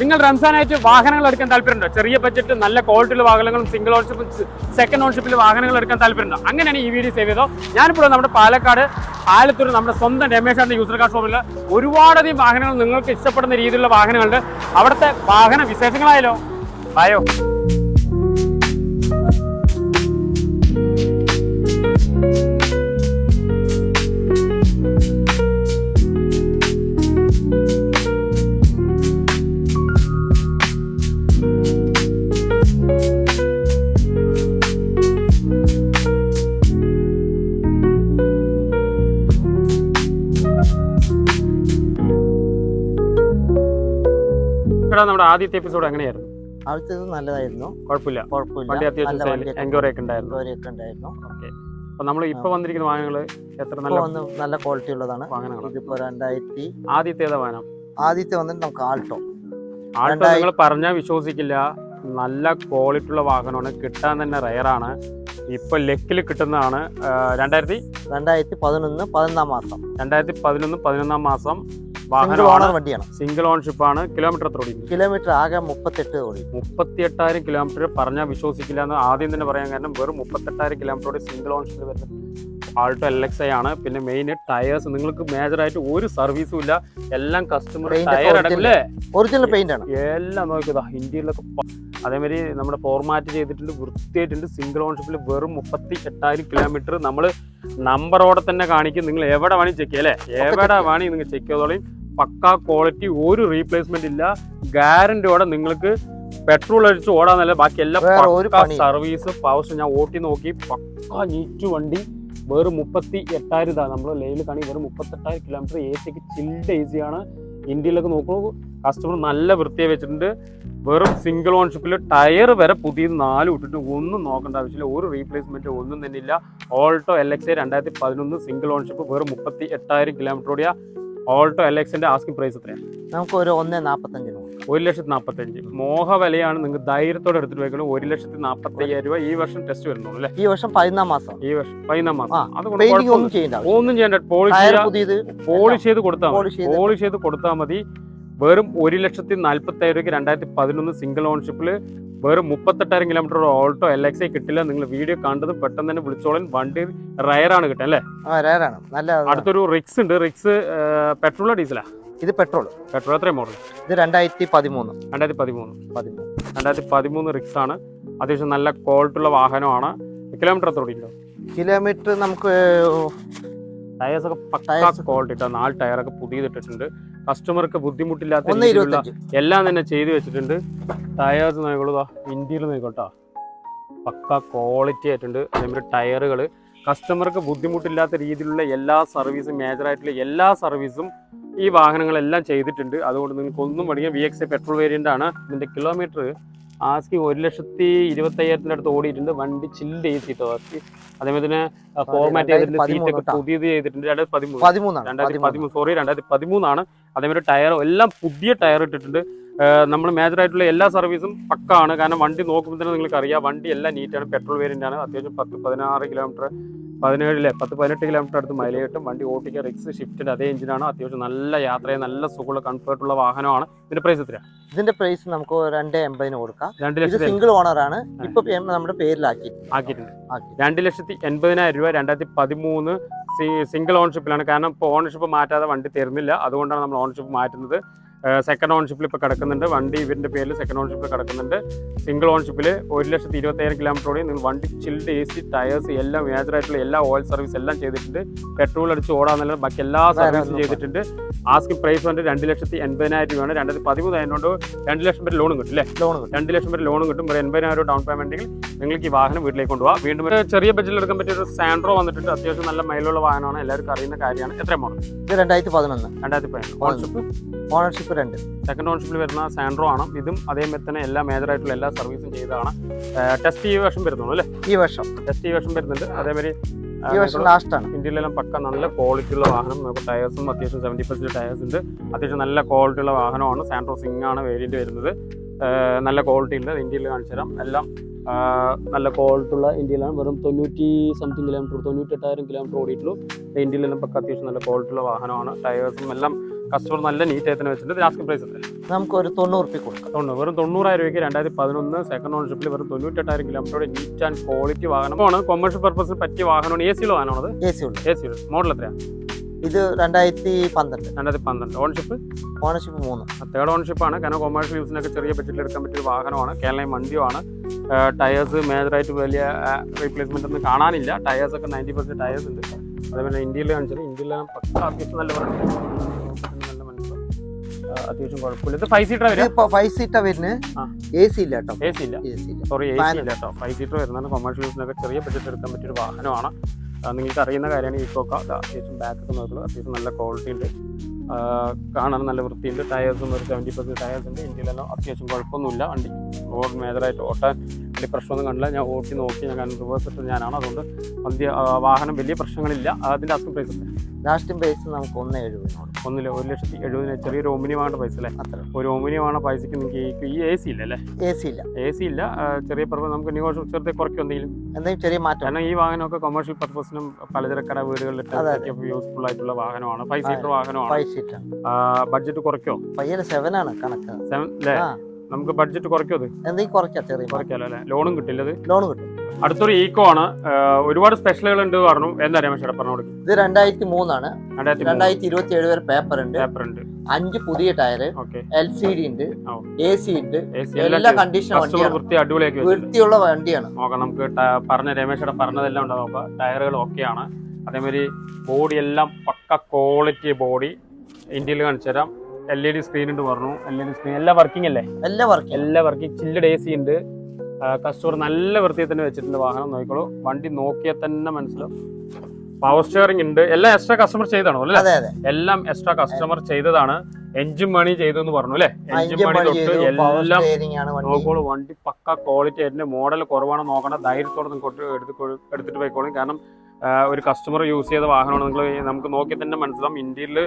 നിങ്ങൾ റംസാനായിട്ട് വാഹനങ്ങൾ എടുക്കാൻ താല്പര്യമുണ്ടോ? ചെറിയ ബഡ്ജറ്റ് നല്ല ക്വാളിറ്റിയുള്ള വാഹനങ്ങളും സിംഗിൾ ഓൺഷിപ്പും സെക്കൻഡ് ഓൺഷിപ്പിൽ വാഹനങ്ങൾ എടുക്കാൻ താല്പര്യമുണ്ടോ? അങ്ങനെയാണ് ഈ വീഡിയോ സേവ് ചെയ്തോ. ഞാനിപ്പോൾ നമ്മുടെ പാലക്കാട് ആലത്തൂർ നമ്മുടെ സ്വന്തം രമേശാന്റെ യൂസർ കാർ ഷോപ്പിൽ ഒരുപാടധികം വാഹനങ്ങൾ നിങ്ങൾക്ക് ഇഷ്ടപ്പെടുന്ന രീതിയിലുള്ള വാഹനങ്ങളുണ്ട്. അവിടുത്തെ വാഹന വിശേഷങ്ങളായാലോ ആയോ. നമ്മുടെ ആദ്യത്തെ എപ്പിസോഡ് എങ്ങനെയായിരുന്നു? ആദ്യത്തേത് നല്ലതായിരുന്നു, കുഴപ്പമില്ല. വണ്ടി അത്യാവശ്യം എൻക്വയറി ഒക്കെ ഉണ്ടായിരുന്നു. ഓക്കെ. അപ്പൊ നമ്മൾ ഇപ്പൊ വന്നിരിക്കുന്ന വാഹനങ്ങൾ എത്ര നല്ല ക്വാളിറ്റി ഉള്ളതാണ് വാഹനങ്ങൾ? ഇതിപ്പോ 2000. ആദ്യത്തേതാ വാഹനം? ആദ്യത്തെ വന്നിട്ട് നമുക്ക് ആൾട്ടോ. നിങ്ങൾ പറഞ്ഞാൽ വിശ്വസിക്കില്ല, നല്ല ക്വാളിറ്റി ഉള്ള വാഹനമാണ്, കിട്ടാൻ തന്നെ റയറാണ്. ഇപ്പൊ ലെക്കിൽ കിട്ടുന്നതാണ്. 2011 11 മാസം വണ്ടിയാണ്. സിംഗിൾ ഓൺഷിപ്പ് ആണ്. കിലോമീറ്റർ എത്ര ഓടി? കിലോമീറ്റർ ആകെ 38 ഓടി. 38,000 കിലോമീറ്റർ. പറഞ്ഞാൽ വിശ്വസിക്കില്ല എന്ന് ആദ്യം തന്നെ പറയാൻ കാരണം വെറും 38,000 കിലോമീറ്റർ സിംഗിൾ ഓൺഷിപ്പ് വരുന്നത് ആൾട്ടോ LXi ആണ്. പിന്നെ മെയിൻ ടയേഴ്സ് നിങ്ങൾക്ക് മേജറായിട്ട് ഒരു സർവീസും ഇല്ല, എല്ലാം കസ്റ്റമർ ടയർ അടക്കല്ലേ, ഒറിജിനൽ പെയിന്റ് ആണ് എല്ലാം. നോക്കിയതാ ഇന്ത്യയിലൊക്കെ അതേമാതിരി നമ്മുടെ ഫോർമാറ്റ് ചെയ്തിട്ടുണ്ട്, വൃത്തിയായിട്ടുണ്ട്. സിംഗിൾ ഓൺഷിപ്പിൽ വെറും 38,000 കിലോമീറ്റർ നമ്മൾ നമ്പറോടെ തന്നെ കാണിക്കും. നിങ്ങൾ എവിടെ വേണമെങ്കിൽ ചെക്ക് ചെയ്യാം അല്ലേ, എവിടെ വേണമെങ്കിൽ നിങ്ങൾ ചെക്ക് ചെയ്തോളയും. പക്കാ ക്വാളിറ്റി, ഒരു റീപ്ലേസ്മെന്റ് ഇല്ല, ഗ്യാരണ്ടിയോടെ നിങ്ങൾക്ക് പെട്രോൾ അടിച്ച് ഓടാന്നല്ല, ബാക്കി എല്ലാം സർവീസ് പവർ. ഞാൻ ഓട്ടി നോക്കി, പക്കാ നീറ്റ് വണ്ടി. വെറും 38,000 ഇതാണ് നമ്മൾ ലൈവിൽ കാണി. വെറും 38,000 കിലോമീറ്റർ. AC ഒക്കെ ചിൽഡ് AC ആണ്. ഇന്ത്യയിലൊക്കെ നോക്കുമ്പോൾ കസ്റ്റമർ നല്ല വൃത്തിയായി വെച്ചിട്ടുണ്ട്. വെറും സിംഗിൾ ഓൺഷിപ്പിൽ ടയർ വരെ പുതിയത് 4 ഇട്ടിട്ട് ഒന്നും നോക്കേണ്ട ആവശ്യമില്ല, ഒരു റീപ്ലേസ്മെന്റ് ഒന്നും തന്നെ ഇല്ല. ഓൾട്ടോ LXi 2011 സിംഗിൾ ഓൺഷിപ്പ് വെറും 38,000 കിലോമീറ്റർ ഓടിയ ഓൾട്ടോ LXന്റെ ആസ്കിംഗ് പ്രൈസ് എത്രയാണ്? നമുക്ക് ഒരു 1,45,000. 1,45,000 മോഹ വിലയാണ്. നിങ്ങൾക്ക് ധൈര്യത്തോടെ എടുത്തിട്ട് വെക്കണം. 1,45,000 രൂപ. ഈ വർഷം ടെസ്റ്റ് വരുന്നുള്ളൂ അല്ലേ? ഈ വർഷം 14 മാസം. ഈ വർഷം 14 മാസം. ഒന്നും ചെയ്യേണ്ട. പോളിഷ് ചെയ്ത് കൊടുത്താൽ മതി. വെറും 1,40,000 രൂപയ്ക്ക് 2011 സിംഗിൾ ഓൺഷിപ്പിൽ വെറും 38,000 കിലോമീറ്റർ ഓൾട്ടോ LXi കിട്ടില്ല. നിങ്ങൾ വീഡിയോ കണ്ടത് പെട്ടെന്ന് തന്നെ വിളിച്ചോളാൻ. വണ്ടി റയറാണ് കിട്ടുക അല്ലേ? അടുത്തൊരു റിക്സ് ഉണ്ട്. റിക്സ് പെട്രോളോ ഡീസലാ? ഇത് പെട്രോൾ. എത്രയും മോഡൽ? ഇത് 2013. 2013 റിക്സ് ആണ്. അത്യാവശ്യം നല്ല ക്വാളിറ്റി ഉള്ള വാഹനമാണ്. കിലോമീറ്റർ എത്ര ഓടിക്കോ? കിലോമീറ്റർ നമുക്ക് ടയേഴ്സ് ഒക്കെ പക്കാ ക്വാളിറ്റി ഇട്ടാ. 4 ടയറൊക്കെ പുതിയതിട്ടിട്ടുണ്ട്. കസ്റ്റമർക്ക് ബുദ്ധിമുട്ടില്ലാത്ത രീതിയിലുള്ള എല്ലാം തന്നെ ചെയ്തു വെച്ചിട്ടുണ്ട്. ടയേഴ്സ് നോക്കിക്കോളൂ, ഇന്ത്യയിൽ നോക്കിക്കോട്ടോ, പക്കാ ക്വാളിറ്റി ആയിട്ടുണ്ട്. അതേമാതിരി ടയറുകൾ കസ്റ്റമർക്ക് ബുദ്ധിമുട്ടില്ലാത്ത രീതിയിലുള്ള എല്ലാ സർവീസും, മേജറായിട്ടുള്ള എല്ലാ സർവീസും ഈ വാഹനങ്ങളെല്ലാം ചെയ്തിട്ടുണ്ട്. അതുകൊണ്ട് നിങ്ങൾക്ക് ഒന്നും പഠിക്കാം. VXi പെട്രോൾ വേരിയന്റ് ആണ്. ഇതിന്റെ കിലോമീറ്റർ ആസ്കി 1,25,000 അടുത്ത് ഓടിയിട്ടുണ്ട്. വണ്ടി ചിൽഡ് AC ഇട്ടോ ആസ്കി. അതേപോലെ തന്നെ ഫോർമാറ്റ് ചെയ്തിട്ടുണ്ട്, സീറ്റൊക്കെ പുതിയത് ചെയ്തിട്ടുണ്ട്. 2013 ആണ്. അതേമാതിരി ടയർ എല്ലാം പുതിയ ടയർ ഇട്ടിട്ടുണ്ട്. നമ്മൾ മേജറായിട്ടുള്ള എല്ലാ സർവീസും പക്കാണ്. കാരണം വണ്ടി നോക്കുമ്പോൾ തന്നെ നിങ്ങൾക്ക് അറിയാം, വണ്ടി എല്ലാം നീറ്റാണ്. പെട്രോൾ വേരിയന്റ് ആണ്. അത്യാവശ്യം 10-16 കിലോമീറ്റർ 17-18 കിലോമീറ്റർ അടുത്ത് മൈലേജ് കിട്ടും. വണ്ടി ഓട്ടിക്കുക. റിക്സ് ഷിഫ്റ്റിന്റെ അതേ എഞ്ചിനാണ്. അത്യാവശ്യം നല്ല യാത്രയെ നല്ല സുഖമുള്ള കംഫർട്ടുള്ള വാഹനമാണ്. ഇതിന്റെ പ്രൈസ് എത്രയാണ്? ഇതിന്റെ പ്രൈസ് നമുക്ക് 2,80,000 കൊടുക്കാം. 2,00,000 സിംഗിൾ ഓണർ ആണ്. ഇപ്പൊ നമ്മുടെ പേരിലാക്കിയിട്ടുണ്ട്. 2,80,000 രൂപ. 2013 സിംഗിൾ ഓൺഷിപ്പിലാണ്. കാരണം ഇപ്പോൾ ഓണർഷിപ്പ് മാറ്റാതെ വണ്ടി തരുന്നില്ല. അതുകൊണ്ടാണ് നമ്മൾ ഓണർഷിപ്പ് മാറ്റുന്നത്. സെക്കൻഡ് ഓൺഷിപ്പിൽ ഇപ്പോൾ കിടക്കുന്നുണ്ട് വണ്ടി. ഇവരുടെ പേരിൽ സെക്കൻഡ് ഓൺഷിപ്പിൽ കിടക്കുന്നുണ്ട്. സിംഗിൾ ഓൺഷിപ്പിൽ 1,20,000 കിലോമീറ്റർ ഓടി. നിങ്ങൾ വണ്ടി ചിൽഡ് AC ടയേഴ്സ് എല്ലാം മേജറായിട്ടുള്ള എല്ലാ ഓയിൽ സർവീസ് എല്ലാം ചെയ്തിട്ടുണ്ട്. പെട്രോൾ അടിച്ച് ഓടാന്നല്ല, ബാക്കി എല്ലാ സർവീസും ചെയ്തിട്ടുണ്ട്. ആസ്കിംഗ് പ്രൈസ് വന്നിട്ട് 2,80,000 രൂപയാണ്. 2013 ആയതുകൊണ്ട് 2 ലക്ഷം വരെ ലോണും കിട്ടും അല്ലേ? 2 ലക്ഷം വരെ ലോണും കിട്ടും. ഒരു 80,000 ഡൗൺ പേയ്മെന്റിൽ നിങ്ങൾക്ക് ഈ വാഹനം വീട്ടിലേക്ക് കൊണ്ടുപോകാം. വീണ്ടും ചെറിയ ബഡ്ജറ്റിൽ എടുക്കാൻ പറ്റിയ ഒരു സാൻഡ്രോ വന്നിട്ടുണ്ട്. അത്യാവശ്യം നല്ല മൈലുള്ള വാഹനമാണ്, എല്ലാവർക്കും അറിയുന്ന കാര്യമാണ്. എത്ര മോഡൽ? 2011. ഓണർഷിപ്പ് 2. സെക്കൻഡ് ഓൺഷിപ്പിൽ വരുന്ന സാൻഡ്രോ ആണ്. ഇതും അതേമാതിരി തന്നെ എല്ലാ മേജറായിട്ടുള്ള എല്ലാ സർവീസും ചെയ്തതാണ്. ടെസ്റ്റ് ഈ വർഷം വരുന്നുള്ളൂ അല്ലേ? ടെസ്റ്റ് ഈ വർഷം വരുന്നുണ്ട്. അതേമാതിരി ഇന്ത്യയിലെല്ലാം പക്ക നല്ല ക്വാളിറ്റി ഉള്ള വാഹനം. നമുക്ക് ടയേഴ്സും അത്യാവശ്യം 70% ടയേഴ്സ് ഉണ്ട്. അത്യാവശ്യം നല്ല ക്വാളിറ്റി ഉള്ള വാഹനമാണ്. സാൻഡ്രോ സിംഗ് ആണ് വേരിയന്റ് വരുന്നത്. നല്ല ക്വാളിറ്റി ഉണ്ട്. ഇന്ത്യയിൽ കാണിച്ചു തരാം. എല്ലാം നല്ല ക്വാളിറ്റി ഉള്ള ഇന്ത്യയിലാണ്. വെറും 90-something കിലോമീറ്റർ 98,000 കിലോമീറ്റർ ഓടിയിട്ടുള്ളൂ. ഇന്ത്യയിലെല്ലാം പക്ക അത്യാവശ്യം നല്ല ക്വാളിറ്റി ഉള്ള വാഹനമാണ്. ടയേഴ്സും എല്ലാം കസ്റ്റമർ നല്ല നീറ്റ് ആയിട്ട് തന്നെ വെച്ചിട്ടുണ്ട്. ആസ്കിംഗ് പ്രൈസ് എത്ര? നമുക്ക് ഒരു 90 റുപ്യ കൊടുക്കാം. 90. വെറും 90,000 രൂപയ്ക്ക് 2011 സെക്കൻഡ് ഓണർഷിപ്പിൽ വെറും 98,000 കിലോമീറ്ററോടെ നീറ്റ് ആൻഡ് ക്വാളിറ്റി വാഹനമാണ്. കൊമേഴ്ഷ്യൽ പർപ്പസിൽ പറ്റിയ വാഹനമാണ്. AC ഉള്ള വാഹനമാണത്. AC ഉള്ള മോഡൽ എത്രയാണ്? ഇത് 2012. ഓണർഷിപ്പ് 3. തേർഡ് ഓണർഷിപ്പാണ്. കാരണം കൊമേഴ്ഷ്യൽ യൂസിനൊക്കെ ചെറിയ ബഡ്ജറ്റിൽ എടുക്കാൻ പറ്റിയ വാഹനമാണ്. കേരള വണ്ടിയുമാണ്. ടയേഴ്സ് മേജറായിട്ട് വലിയ റീപ്ലേസ്മെന്റ് ഒന്നും കാണാനില്ല. ടയേഴ്സൊക്കെ 90% ടയേഴ്സ് ഉണ്ട്. അതേപോലെ ഇന്ത്യയിൽ കാണിച്ചത് ഇന്ത്യയിലാണ് പക്ക അത്യാവശ്യം നല്ല അത്യാവശ്യം കുഴപ്പമില്ല. ഇത് 5 സീറ്റർ വരും. 5 സീറ്റർ വരുന്നത്. AC ഇല്ല കേട്ടോ. AC ഇല്ല കേട്ടോ. 5 സീറ്റർ വരുന്നതാണ്. കൊമേഴ്ഷ്യൽ യൂസിനൊക്കെ ചെറിയ ബഡ്ജറ്റ് എടുക്കാൻ പറ്റിയൊരു വാഹനമാണ്. നിങ്ങൾക്ക് അറിയുന്ന കാര്യമാണ്. ഈക്കോക്ക അത്യാവശ്യം ബാക്കൊക്കെ നോക്കുള്ളൂ. അത്യാവശ്യം നല്ല ക്വാളിറ്റി ഉണ്ട്. കാണാൻ നല്ല വൃത്തിയുണ്ട്. ടയേഴ്സും ഒരു 70% ടയേഴ്സ് ഉണ്ട്. ഇന്ത്യയിലെല്ലാം അത്യാവശ്യം കുഴപ്പമൊന്നുമില്ല. വണ്ടി റോഡ് മേജറായിട്ട് ഓട്ടാൻ വലിയ പ്രശ്നമൊന്നും കണ്ടില്ല. ഞാൻ ഓട്ടി നോക്കി. ഞാൻ റിവേഴ്സ് ഇട്ട് ഞാനാണ്. അതുകൊണ്ട് വാഹനം വലിയ പ്രശ്നങ്ങളില്ല. അതിൻ്റെ ആസ്കിംഗ് പ്രൈസ് ഉണ്ട്. ലാസ്റ്റിംഗ് പ്രൈസ് നമുക്ക് 1,70,000 ചെറിയൊരു ഒമിനി വാങ്ങേണ്ട പൈസ അല്ലേ? ഒരു ഒമിനി വാങ്ങുന്ന പൈസക്ക് നിങ്ങൾക്ക് ഈ AC ഇല്ല അല്ലേ? AC ഇല്ല. ചെറിയ പർപ്പസ് നമുക്ക് ചെറുതെ കുറയ്ക്കും എന്തെങ്കിലും ചെറിയ മാറ്റം. കാരണം ഈ വാഹനമൊക്കെ കൊമേഴ്ഷ്യൽ പർപ്പസിനും പലചരക്കട വീടുകളിലൊക്കെ യൂസ്ഫുൾ ആയിട്ടുള്ള വാഹനമാണ്. 5 സീറ്റർ വാഹനമാണ്. ബഡ്ജറ്റ് കുറയ്ക്കോ? 7 ആണ് കണക്ക്. 7 അല്ലേ? നമുക്ക് ബഡ്ജറ്റ് കുറയ്ക്കോ? അത് എന്തെങ്കിലും കുറയ്ക്കാലോ അല്ലേ? ലോണും കിട്ടില്ല. ലോൺ കിട്ടും. അടുത്തൊരു ഈക്കോ ആണ്. ഒരുപാട് സ്പെഷ്യലുകൾ ഉണ്ട് പറഞ്ഞു. എന്താ അറിയാം പക്ഷേ പറഞ്ഞു കൊടുക്കും. ഇത് 2003 ആണ്. 2027 വരെ പേപ്പർ ഉണ്ട്. 5 പുതിയ ടയർ, LCD ഉണ്ട്, AC ഉണ്ട്. എല്ലാ കണ്ടീഷൻ വൃത്തിയുള്ള വണ്ടിയാണ്. നോക്കാം നമുക്ക് രമേശയുടെ പറഞ്ഞതെല്ലാം ഉണ്ട്. നോക്കാം ടയറുകൾ ഓക്കെയാണ്. അതേമാതിരി ബോഡി എല്ലാം പക്ക ക്വാളിറ്റി ബോഡി. ഇന്ത്യയിൽ കാണിച്ചു തരാം. LED സ്ക്രീൻ ഉണ്ട് പറഞ്ഞു. LED സ്ക്രീൻ എല്ലാം വർക്കിംഗ് അല്ലേ? എല്ലാ വർക്കിംഗ്. ചില്ലഡ് AC ഉണ്ട്. കസ്റ്റമർ നല്ല വൃത്തിയിൽ തന്നെ വെച്ചിട്ടുണ്ട്. വാഹനം നോക്കിക്കോളൂ. വണ്ടി നോക്കിയാൽ തന്നെ മനസ്സിലാവും. പവർ സ്റ്റിയറിംഗ് ഉണ്ട്. എല്ലാം എക്സ്ട്രാ കസ്റ്റമർ ചെയ്താണോ അല്ലേ? എല്ലാം എക്സ്ട്രാ കസ്റ്റമർ ചെയ്തതാണ്. എഞ്ചിൻ പണി ചെയ്തെന്ന് പറഞ്ഞു അല്ലേ? എഞ്ചിൻ പണി തൊട്ട് എല്ലാം നോക്കോളൂ. വണ്ടി പക്ക ക്വാളിറ്റി ആയിട്ട്. മോഡൽ കുറവാണ് നോക്കണം. ധൈര്യത്തോടെ നിങ്ങൾക്ക് എടുത്തിട്ട് പോയിക്കോളും. കാരണം ഒരു കസ്റ്റമർ യൂസ് ചെയ്ത വാഹനമാണ്. നമുക്ക് നോക്കി തന്നെ മനസ്സിലാവും. ഇന്ത്യയിൽ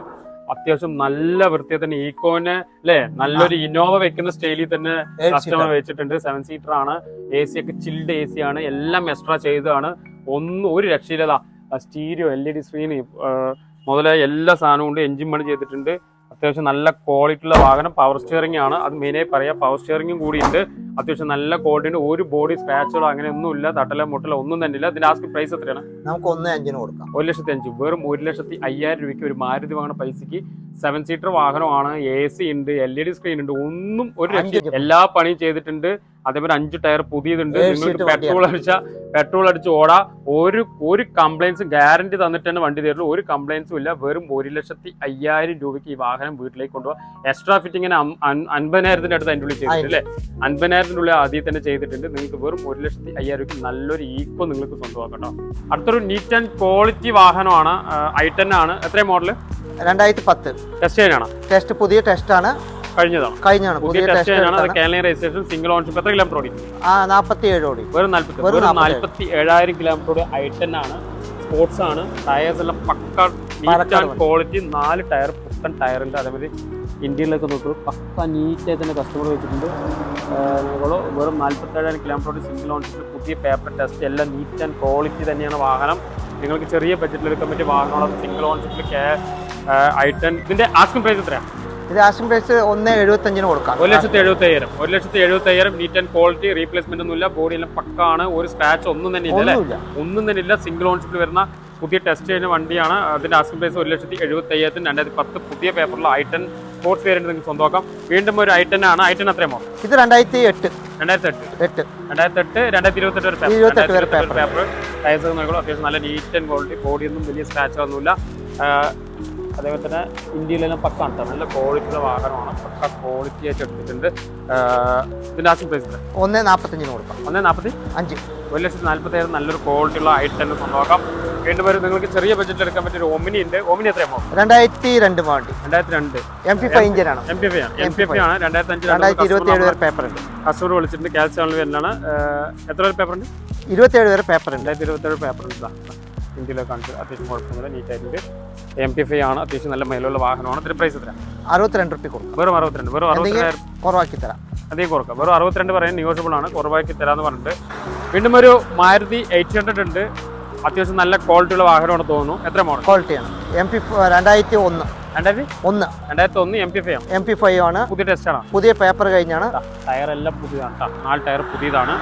അത്യാവശ്യം നല്ല വൃത്തിയിൽ തന്നെ ഈക്കോനെ അല്ലെ നല്ലൊരു ഇന്നോവ വെക്കുന്ന സ്റ്റൈലിൽ തന്നെ കസ്റ്റമർ വെച്ചിട്ടുണ്ട്. 7 സീറ്റർ ആണ്. AC ഒക്കെ ചിൽഡ് AC ആണ്. എല്ലാം എക്സ്ട്രാ ചെയ്തതാണ്. ഒരു രക്ഷയില്ല. സ്റ്റീരിയോ, LED സ്ക്രീൻ മുതലായ എല്ലാ സാധനവും ഉണ്ട്. എഞ്ചിൻ പണി ചെയ്തിട്ടുണ്ട്. അത്യാവശ്യം നല്ല ക്വാളിറ്റി ഉള്ള വാഹനം. പവർ സ്റ്റിയറിംഗ് ആണ്. അത് മെയിനായി പറയാം. പവർ സ്റ്റിയറിംഗും കൂടി ഉണ്ട്. അത്യാവശ്യം നല്ല ക്വാളിറ്റി ഉണ്ട്. ഒരു ബോഡി സ്ക്രാച്ചുകളോ അങ്ങനെ ഒന്നുമില്ല. തട്ടല മുട്ടല ഒന്നും തന്നെ ഇല്ല. ഇതിന്റെ ആസ്കിംഗ് പ്രൈസ് എത്രയാണ്? നമുക്ക് 1,05,000 കൊടുക്കാം. 1,05,000. വെറും 1,05,000 രൂപയ്ക്ക് ഒരു മാരുതി വാങ്ങുന്ന പൈസക്ക് 7 സീറ്റർ വാഹനമാണ്. AC ഉണ്ട്, LED സ്ക്രീൻ ഉണ്ട്. ഒന്നും ഒരു രക്ഷ. എല്ലാ പണിയും ചെയ്തിട്ടുണ്ട്. അതേപോലെ 5 ടയർ പുതിയതുണ്ട്. നിങ്ങൾക്ക് പെട്രോൾ അടിച്ച് ഓടാ. ഒരു കംപ്ലൈൻസും ഗ്യാരണ്ടി തന്നിട്ട് തന്നെ വണ്ടി തരുള്ളൂ. ഒരു കംപ്ലൈൻസും ഇല്ല. വെറും 1,05,000 രൂപയ്ക്ക് ഈ വാഹനം വീട്ടിലേക്ക് കൊണ്ടുപോകാം. എക്സ്ട്രാ ഫിറ്റിങ്ങിന് 50,000 അടുത്ത് അതിൻ്റെ ഉള്ളിൽ ചെയ്തിട്ടുണ്ട് അല്ലേ? 50,000 ഉള്ളിൽ ആദ്യം തന്നെ ചെയ്തിട്ടുണ്ട്. നിങ്ങൾക്ക് വെറും 1,05,000 രൂപയ്ക്ക് നല്ലൊരു ഈക്കോ നിങ്ങൾക്ക് സ്വന്തമാക്കട്ടോ. അടുത്തൊരു നീറ്റ് ആൻഡ് ക്വാളിറ്റി വാഹനമാണ്. i10 ആണ്. എത്രയും മോഡൽ? 2010 ടെസ്റ്റ് ചെയ്യാനാണ്. പുതിയ ടെസ്റ്റ് ആണ്. കഴിഞ്ഞതാണ്. പുതിയ ടെസ്റ്റ് ആണ്. അത് കേരള രജിസ്ട്രേഷൻ. Single ownership. എത്ര കിലോമീറ്റർ ഓടി? 47 ഓടി. വെറും 47,000 കിലോമീറ്റർ i10 ആണ്. സ്പോർട്സ് ആണ്. ടയേഴ്സ് എല്ലാം പക്ക നീറ്റ് ആൻഡ് ക്വാളിറ്റി. 4 ടയർ പുത്തൻ ടയറുണ്ട്. അതേപോലെ ഇന്ത്യയിലൊക്കെ നോക്കുള്ളൂ. പക്ക നീറ്റായി തന്നെ കസ്റ്റമർ വെച്ചിട്ടുണ്ട്. വെറും 47,000 കിലോമീറ്റർ സിംഗിൾ ഓൺഷിപ്പ്. പുതിയ പേപ്പർ ടെസ്റ്റ് എല്ലാം നീറ്റ് ആൻഡ് ക്വാളിറ്റി തന്നെയാണ് വാഹനം. നിങ്ങൾക്ക് ചെറിയ ബഡ്ജറ്റിൽ എടുക്കാൻ പറ്റിയ വാഹനമാണ്. സിംഗിൾ ഓൺഷിപ്പിൽ i10. ഇതിന്റെ ആസ്കിംഗ് പ്രൈസ് എത്രയാണ്? ഇത് ആസ്കിംഗ് പ്രൈസ് 1,75,000 കൊടുക്കാം. 1,70,000. 1,70,000 നീറ്റ് ആൻഡ് ക്വാളിറ്റി. റീപ്ലേസ്മെന്റ് ഒന്നുമില്ല. ബോഡി എല്ലാം പക്കാണ്. ഒരു സ്ക്രാച്ച് ഒന്നും തന്നെ ഇല്ല. സിംഗിൾ ഓൺഷിപ്പിൽ വരുന്ന പുതിയ ടെസ്റ്റ് ചെയ്യുന്ന വണ്ടിയാണ്. അതിന്റെ ആസ്കിംഗ് പ്രൈസ് 1,70,000. 2010 പുതിയ പേപ്പറുള്ള i10 സ്പോർട്സ് വേരിയന്റ് നിങ്ങൾക്ക് സ്വന്തമാക്കാം. വീണ്ടും ഒരു i10 ആണ്. i10 എത്രയുമോ? ഇത് 2008 വരെ പേപ്പർ. ടയർസ് നോക്കുള്ളൂ. അത്യാവശ്യം നല്ല നീറ്റ് ആൻഡ് ക്വാളിറ്റി. ബോഡിയൊന്നും വലിയ സ്ക്രാച്ചുകളൊന്നുമില്ല. അതേപോലെ തന്നെ ഇന്ത്യയിലെല്ലാം പക്കാണ്. നല്ല ക്വാളിറ്റിയുള്ള വാഹനമാണ്. പക്ക ക്വാളിറ്റി ആയിട്ട് എടുത്തിട്ടുണ്ട്. ഇതിന്റെ ആസ്കിംഗ് പ്രൈസ് 1,45,000 കൊടുക്കാം. 1,45,000. 1,40,000 നല്ലൊരു ക്വാളിറ്റിയുള്ള i10 സ്വന്തമാക്കാം. വീണ്ടും വരും. നിങ്ങൾക്ക് ചെറിയ ബഡ്ജറ്റിൽ എടുക്കാൻ പറ്റിയ ഒരു ഒമിനി ഉണ്ട്. ഒമിനി എത്രയാമോ? 2002 വണ്ടി. 2002 MP5 എഞ്ചിനാണ്. MP5 ആണ്. 2027 വരെ പേപ്പർ ഉണ്ട്. കസ്റ്റമർ വിളിച്ചിട്ടുണ്ട്. കാൽസ്റ്റാണിൽ വരുന്നതാണ്. എത്ര വരെ പേപ്പർ ഉണ്ട്? 27 വരെ പേപ്പർ ഉണ്ട്. 2027 പേപ്പർ ഉണ്ട്. ഇന്ത്യയിലൊക്കെ കാണിച്ചത് അത്യാവശ്യം കുഴപ്പമൊന്നുമില്ല. നീറ്റായിട്ടുണ്ട്. MP5 ആണ്. അത്യാവശ്യം നല്ല മേലുള്ള വാഹനമാണ്. ഇതിന്റെ പ്രൈസ് എത്ര? 62 രൂപ കൊടുക്കും. വെറും 62. വെറും 62,000 കുറവാക്കി തരാം. അധികം കുറക്കാം. വെറും 62 പറയാൻ നെഗോഷ്യബിൾ ആണ്. കുറവാക്കി തരാമെന്ന് പറഞ്ഞിട്ട് വീണ്ടും ഒരു മാരുതി 800 ഉണ്ട്. അത്യാവശ്യം നല്ല ക്വാളിറ്റിയുള്ള വാഹനമാണ് തോന്നുന്നു. എത്ര മോഡൽ? ക്വാളിറ്റിയാണ്. MP 2001. 2001 MP5 ആണ്. പുതിയ ടെസ്റ്റാണ്, പുതിയ പേപ്പർ കഴിഞ്ഞാണ്. ടയർ എല്ലാം പുതിയതാണ് കേട്ടോ, 4 ടയർ പുതിയതാണ്.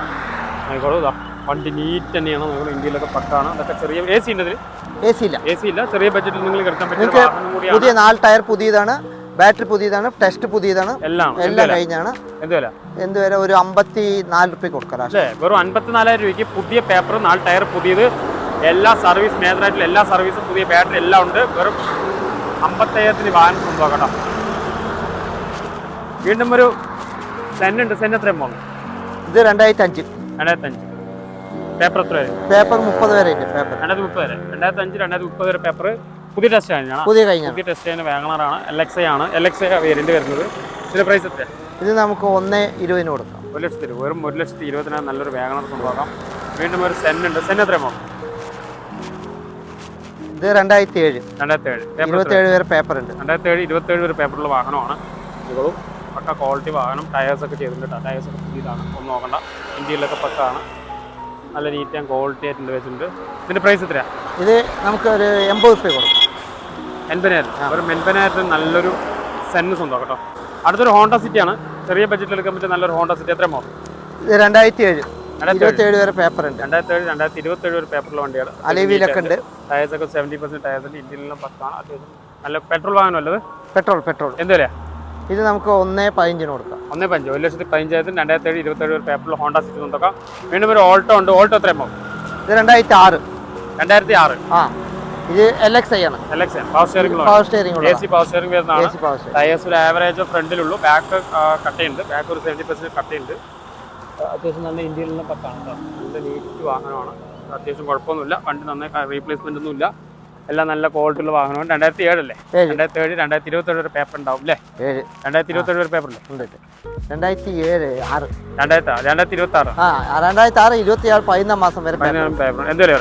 വണ്ടി നീറ്റ് തന്നെയാണ്, നമ്മൾ ഇന്ത്യയിലൊക്കെ പക്കാണ്. അതൊക്കെ ചെറിയ AC ഉണ്ട് ഇതിൽ, AC ഇല്ല. ചെറിയ ബഡ്ജറ്റിൽ നിങ്ങൾ എടുക്കാൻ പറ്റിയ പുതിയ 4 ടയർ പുതിയതാണ്, ബാറ്ററി പുതിയതാണ്, ടെസ്റ്റ് പുതിയതാണ്, എല്ലാം കഴിഞ്ഞാണ്. എന്ത് വില? ഒരു 54 രൂപ കൊടുക്കാം. വെറും 54,000 രൂപയ്ക്ക് പുതിയ പേപ്പർ, 4 ടയർ പുതിയത്, എല്ലാ സർവീസ് മേജറായിട്ടുള്ള എല്ലാ സർവീസും, പുതിയ ബാറ്ററി എല്ലാം ഉണ്ട്. വെറും 55,000 വാഹനം സ്വന്തമാക്കട്ടോ. വീണ്ടും ഒരു സെന്നുണ്ട്. സെൻ എത്രയും പോകുന്നു? ഇത് 2005 പേപ്പർ എത്ര വരെ? പേപ്പർ 30 വരെ ഉണ്ട്. പേപ്പർ 2030 വരെ, 2005 2030 വരെ പേപ്പർ. പുതിയ ടെസ്റ്റ് ആണ്, പുതിയ ടെസ്റ്റ് ആണ്, വാഗണറാണ്, LXI ആണ്. LXI വേരിയന്റ് വരുന്നത്. ഇതിന്റെ പ്രൈസ് എത്ര? ഇത് നമുക്ക് 1,20,000 കൊടുക്കാം. 1 ലക്ഷത്തിന്, വെറും 1,20,000 നല്ലൊരു വാഗണർ സ്വന്തമാക്കാം. വീണ്ടും ഒരു സെൻ ഉണ്ട്. സെൻ എത്രയും പോകും? ഇത് 2007 27 വരെ പേപ്പർ ഉണ്ട്. 27 വരെ പേപ്പറുള്ള വാഹനമാണ്. ഇതും പക്ക ക്വാളിറ്റി വാഹനം. ടയേഴ്സ് ഒക്കെ ചെയ്തിട്ടുണ്ട്. ടയേഴ്സ് ഒക്കെ പുതിയതാണ്, ഒന്നും നോക്കണ്ട. ഇന്ത്യയിലൊക്കെ പക്കാണ്, നല്ല നീറ്റ് ആൻഡ് ക്വാളിറ്റി ആയിട്ടുണ്ട് വെച്ചിട്ടുണ്ട്. ഇതിന്റെ പ്രൈസ് എത്രയാണ്? ഇത് നമുക്ക് ഒരു 80 രൂപ കൊടുക്കും. 80,000. വെറും 80,000 നല്ലൊരു സെന്ന് സ്വന്തം കേട്ടോ. അടുത്തൊരു ഹോണ്ട സിറ്റി ആണ്, ചെറിയ ബഡ്ജറ്റിൽ എടുക്കാൻ പറ്റിയ നല്ലൊരു ഹോണ്ട സിറ്റി. എത്ര മോഡൽ? ഇത് 2007 27 വരെ പേപ്പർ ഉണ്ട്. 2027 വരെ പേപ്പറുള്ള വണ്ടിയാണ്. അലവിലൊക്കെ ഉണ്ട്. ടയേഴ്സ് ഒക്കെ 70% ടയേഴ്സ് ഉണ്ട്. ഇന്ത്യയിലെല്ലാം പക്കാണ്. അത്യാവശ്യം നല്ല പെട്രോൾ വാഹനം അല്ലത്? പെട്രോൾ എന്ത് വരെയാ? ഇത് നമുക്ക് 1,15 കൊടുക്കാം. 1,15,000 1,15,000 2007 27 വരെ പേപ്പറുള്ള ഹോണ്ട സിറ്റി നോക്കാം. വീണ്ടും ഒരു ഓൾട്ടോ ഉണ്ട്. ഓൾട്ടോ എത്രയും പോകും? ഇത് 2006 ആ. ഇത് LXI ആണ്. Power steering, AC power steering വരുന്നതാണ്. ടയേഴ്സ് ഒരു ആവറേജ് ഫ്രണ്ടിലുള്ളൂ. ബാക്ക് കട്ടയുണ്ട്. ബാക്ക് ഒരു 70% കട്ടയുണ്ട്. അത്യാവശ്യം നല്ല ഇന്ത്യയിലെല്ലാം പക്കാണ് കേട്ടോ. നല്ല നീറ്റ് വാഹനമാണ്. അത്യാവശ്യം കുഴപ്പമൊന്നുമില്ല. വണ്ടി നന്നായി റീപ്ലേസ്മെന്റ് ഒന്നും ഇല്ല. എല്ലാം നല്ല ക്വാളിറ്റി ഉള്ള വാഹനമാണ്. 2007 അല്ലേ? 2007 2027 വരെ പേപ്പർ ഉണ്ടാവും അല്ലേ? 2027 വരെ പേപ്പർ ഉണ്ട്. 2026 2026 15 മാസം വരെ പേപ്പർ. എന്ത് വില?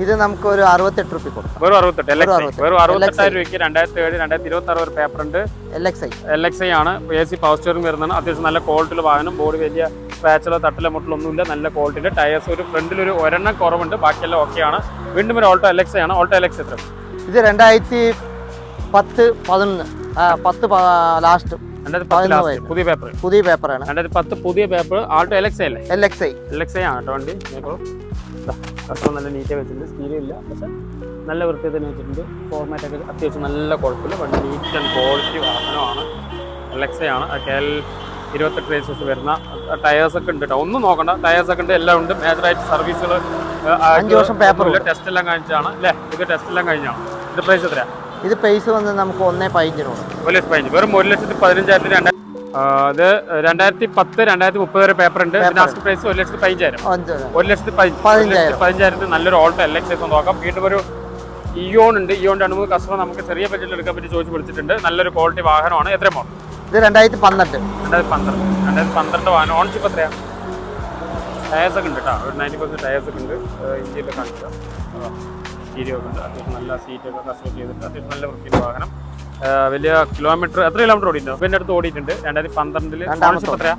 ഇത് നമുക്ക് ഒരു 68 രൂപ കൊടുക്കാം. വെറും 68,000 രൂപയ്ക്ക് 2007 2026 വരെ പേപ്പർ ഉണ്ട്. LXI ആണ്. AC പവർ സ്റ്റിയറിംഗ് വരുന്നതാണ്. അത്യാവശ്യം നല്ല ക്വാളിറ്റിയുള്ള വാഹനം. ബോഡി വലിയ സ്ക്രാച്ചിലോ തട്ടിലോ മുട്ടിലൊന്നുമില്ല. നല്ല ക്വാളിറ്റിയുടെ ടയേഴ്സ് ഒരു ഫ്രണ്ടിൽ ഒരു ഒരെണ്ണം കുറവുണ്ട്, ബാക്കിയെല്ലാം ഓക്കെയാണ്. വീണ്ടും ഒരു ഓൾട്ടോ LXI ആണ്. ഓൾട്ടോ LXI എത്ര? ഇത് 2010 ലാസ്റ്റ് പുതിയ പേപ്പറാണ്. 2010 പുതിയ പേപ്പർ. ആൾട്ടോ LXI അല്ലേ? LXI ആണ് കേട്ടോ വണ്ടി. കസ്റ്റമർ നല്ല നീറ്റായി വെച്ചിട്ടുണ്ട്. സ്റ്റീരിയോ ഇല്ല, പക്ഷെ നല്ല വൃത്തിയിൽ തന്നെ വെച്ചിട്ടുണ്ട്. ഫോർമാറ്റ് ഒക്കെ അത്യാവശ്യം നല്ല കുഴപ്പമില്ല. വണ്ടി നീറ്റ് ആൻഡ് ക്വാളിറ്റി വാഹനമാണ്. LXI ആണ്. KL 28 രജിസ്ട്രേഷൻ വരുന്ന ടയേഴ്സ് ഒക്കെ ഉണ്ട് കേട്ടോ. ഒന്നും നോക്കണ്ട, ടയേഴ്സ് ഒക്കെ ഉണ്ട്, എല്ലാം ഉണ്ട്. മേജറായിട്ട് സർവീസുകൾ 5 വർഷം പേപ്പർ ടെസ്റ്റ് എല്ലാം കാണിച്ചാണ് അല്ലേ? ഇത് ടെസ്റ്റ് എല്ലാം കഴിഞ്ഞാണ്. ഇത് പ്രൈസ് എത്രയാണ്? ഇത് പ്രൈസ് വന്ന് നമുക്ക് 1,15 1,15,000 വെറും 1,15,000. ഇത് 2010 2030 വരെ പേപ്പർ ഉണ്ട്. ലാസ്റ്റ് പ്രൈസ് 1,15,000 1,15,000 നല്ലൊരു ഓൾട്ടോ LXI നോക്കാം. വീണ്ടും ഒരു ഇയോൺ ഉണ്ട്. ഇയോൺ 2-3 കസ്റ്റമർ നമുക്ക് ചെറിയ ബഡ്ജറ്റിൽ എടുക്കാൻ പറ്റി ചോദിച്ച് വിളിച്ചിട്ടുണ്ട്. നല്ലൊരു ക്വാളിറ്റി വാഹനമാണ്. എത്ര മോഡൽ? ഇത് 2012 വാഹനം. ഓൺഷിപ്പ് എത്രയാണ്? ടയേഴ്സ് ഒക്കെ ഉണ്ട് കേട്ടോ. ഒരു 90% ടയേഴ്സ് ഒക്കെ ഉണ്ട്. ഇന്ത്യയിൽ കാണിക്കാം. സ്റ്റീരിയോ ഒക്കെ ഉണ്ട്. അത്യാവശ്യം നല്ല സീറ്റൊക്കെ കസ്റ്റമർ ചെയ്തിട്ട് അത്യാവശ്യം നല്ല വൃത്തിയുടെ വാഹനം. വലിയ കിലോമീറ്റർ, എത്ര കിലോമീറ്റർ ഓടിയിട്ടുണ്ടോ? പിന്നെ അടുത്ത് ഓടിയിട്ടുണ്ട്. 2012 ഓൺഷിപ്പ് എത്രയാ?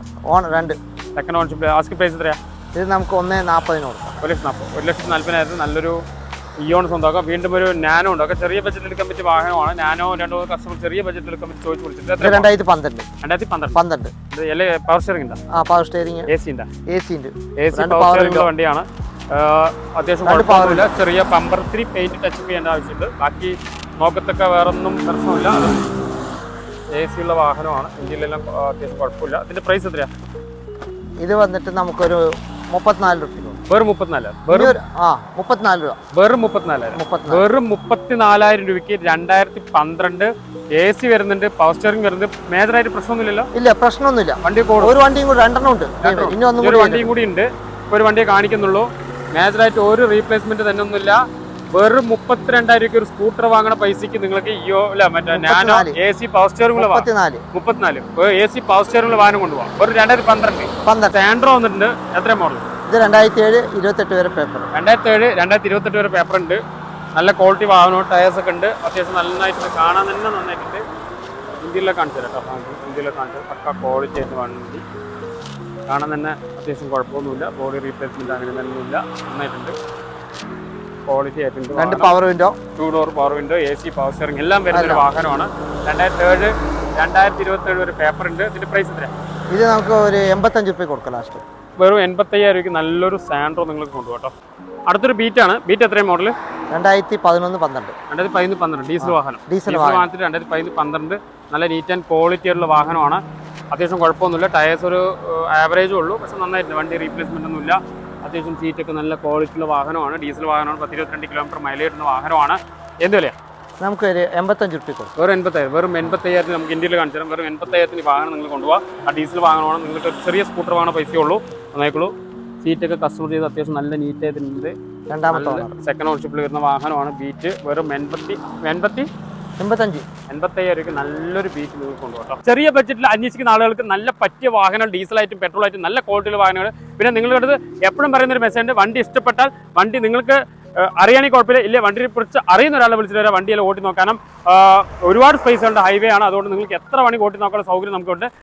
സെക്കൻഡ് ഓൺഷിപ്പ്. ആസ്ക് പ്രൈസ് എത്രയാ? ഇത് നമുക്ക് 1,40,000 കൊടുക്കാം. 1,40,000 നല്ലൊരു ഇയോൺ സ്വന്തമാക്കാം. വീണ്ടും ഒരു നാനോ ഉണ്ട്. ഒക്കെ ചെറിയ ബഡ്ജറ്റിൽ എടുക്കാൻ പറ്റിയ വാഹനമാണ്. നാനോ 2 കസ്റ്റമർ ചെറിയ ബഡ്ജറ്റിൽ എടുക്കാൻ പറ്റി ചോദിച്ച് വിളിച്ചിട്ട് 2012 പവർ സ്റ്റിയറിംഗ് ഉണ്ടോ? Power steering. AC ഉണ്ട്. AC പവർ സ്റ്റിയറിംഗ് വണ്ടിയാണ്. അത്യാവശ്യം കുഴപ്പമില്ല. ചെറിയ പമ്പർ 3 പെയിന്റ് ടച്ച് ചെയ്യേണ്ട ആവശ്യമുണ്ട്. ബാക്കി നോക്കത്തൊക്കെ വേറൊന്നും പ്രശ്നമില്ല. AC ഉള്ള വാഹനമാണ്. ഇന്ത്യയിലെല്ലാം അത്യാവശ്യം കുഴപ്പമില്ല. ഇതിന്റെ പ്രൈസ് എത്രയാണ്? ഇത് വന്നിട്ട് നമുക്കൊരു 34 രൂപ. വെറും 34,000 രൂപയ്ക്ക് 2012 AC വരുന്നുണ്ട്. പവർ സ്റ്റിയറിംഗ് വരുന്നുണ്ട്. മേജറായിട്ട് പ്രശ്നമൊന്നുമില്ലല്ലോ? ഇല്ല, പ്രശ്നമൊന്നുമില്ല. വണ്ടി ഒരു വണ്ടിയും കൂടി 2 ഉണ്ട്. ഒരു വണ്ടിയും കൂടി ഉണ്ട്. ഒരു വണ്ടിയെ കാണിക്കുന്നുള്ളൂ. മേജറായിട്ട് ഒരു റീപ്ലേസ്മെന്റ് തന്നെ ഒന്നുമില്ല. വെറും 32,000 രൂപയ്ക്ക് ഒരു സ്കൂട്ടർ വാങ്ങണ പൈസക്ക് നിങ്ങൾക്ക് മറ്റേ nano AC power steering 34 AC power steering വാഹനം കൊണ്ടുപോകാം. ഒരു 2012 സാൻഡ്രോ വന്നിട്ടുണ്ട്. എത്ര മോഡൽ? ഇത് 2007 28 വരെ പേപ്പർ. 2007 2028 വരെ പേപ്പർ ഉണ്ട്. നല്ല ക്വാളിറ്റി വാഹനവും ടയേഴ്സ് ഒക്കെ ഉണ്ട്. അത്യാവശ്യം നന്നായിട്ടുണ്ട്. കാണാൻ തന്നെ നന്നായിട്ടുണ്ട്. ഇന്ത്യയിലൊക്കെ കാണിച്ചു തരാം കേട്ടോ. ഇന്ത്യയിലൊക്കെ കാണിച്ചു. പക്ക ക്വാളിറ്റി ആയിട്ട് വണ്ടി കാണാൻ തന്നെ അത്യാവശ്യം കുഴപ്പമൊന്നുമില്ല. ബോഡി റീപ്ലേസ്മെന്റ് അങ്ങനെ തന്നെ ഒന്നുമില്ല. നന്നായിട്ടുണ്ട്. ക്വാളിറ്റി ആയിട്ടുണ്ട്. 2 power window, 2 door power window, AC power steering എല്ലാം വരുന്ന ഒരു വാഹനമാണ്. 2027 ഒരു പേപ്പർ ഉണ്ട്. ഇതിന്റെ പ്രൈസ് എത്രയാണ്? ഇത് നമുക്ക് ഒരു 85 രൂപ കൊടുക്കാം ലാസ്റ്റ്. വെറും 85,000 രൂപയ്ക്ക് നല്ലൊരു സാൻഡ്രോ നിങ്ങൾക്ക് കൊണ്ടുപോകട്ടോ. അടുത്തൊരു ബീറ്റാണ്. ബീറ്റ് എത്രയും മോഡൽ? 2011-12 ഡീസൽ വാഹനം. ഡീസൽ വാഹനത്തിൽ 2012 നല്ല നീറ്റ് ആൻഡ് ക്വാളിറ്റി ആയിട്ടുള്ള വാഹനമാണ്. അത്യാവശ്യം കുഴപ്പമൊന്നുമില്ല. ടയേഴ്സ് ഒരു ആവറേജേ ഉള്ളൂ, പക്ഷെ നന്നായിട്ടുണ്ട്. വണ്ടി റീപ്ലേസ്മെന്റ് ഒന്നുമില്ല. അത്യാവശ്യം സീറ്റൊക്കെ നല്ല ക്വാളിറ്റിയുള്ള വാഹനമാണ്. ഡീസൽ വാഹനമാണ്. 10-22 കിലോമീറ്റർ മൈലേജ് ഇടുന്ന വാഹനമാണ്. എന്ത് വിലയാണ്? നമുക്ക് ഒരു 85 രൂപ കൊടുക്കും. വെറും 85,000 നമുക്ക് ഇന്ത്യയിൽ കാണിച്ചു തരാം. വെറും 85,000 വാഹനം നിങ്ങൾ കൊണ്ടുപോകാം. ആ ഡീസൽ വാഹനമാണ്. നിങ്ങൾക്ക് ഒരു ചെറിയ സ്കൂട്ടർ വാങ്ങുന്ന പൈസയേ ഉള്ളൂ. നന്നായിക്കോളൂ. സീറ്റൊക്കെ കസ്റ്റമർ ചെയ്ത് അത്യാവശ്യം നല്ല നീറ്റ് ആയിട്ടുണ്ട്. രണ്ടാമത്തെ സെക്കൻഡ് ഓണർഷിപ്പിൽ വരുന്ന വാഹനമാണ്. ബീറ്റ് വെറും 85,000 രൂപയ്ക്ക് നല്ലൊരു ബീറ്റ് നിങ്ങൾക്ക് കൊണ്ടുപോകാം. ചെറിയ ബഡ്ജറ്റിൽ അന്വേഷിക്കുന്ന ആളുകൾക്ക് നല്ല പറ്റിയ വാഹനങ്ങൾ, ഡീസലായിട്ടും പെട്രോളായിട്ടും നല്ല ക്വാളിറ്റിയുള്ള വാഹനങ്ങൾ. പിന്നെ നിങ്ങളുടെ അടുത്ത് എപ്പോഴും പറയുന്നൊരു മെസ്സേജ് ഉണ്ട്, വണ്ടി ഇഷ്ടപ്പെട്ടാൽ വണ്ടി നിങ്ങൾക്ക് അറിയാണെങ്കിൽ കുഴപ്പമില്ല, ഇല്ലേ വണ്ടിയെ കുറിച്ച് അറിയുന്ന ഒരാളെ വിളിച്ചിട്ട് വരാം. വണ്ടിയെല്ലാം ഓട്ടി നോക്കാനും ഒരുപാട് സ്പേസ് ഉണ്ട്. ഹൈവേ ആണ്, അതുകൊണ്ട് നിങ്ങൾക്ക് എത്ര വണ്ടി ഓട്ടി നോക്കാനുള്ള സൗകര്യം നമുക്കുണ്ട്.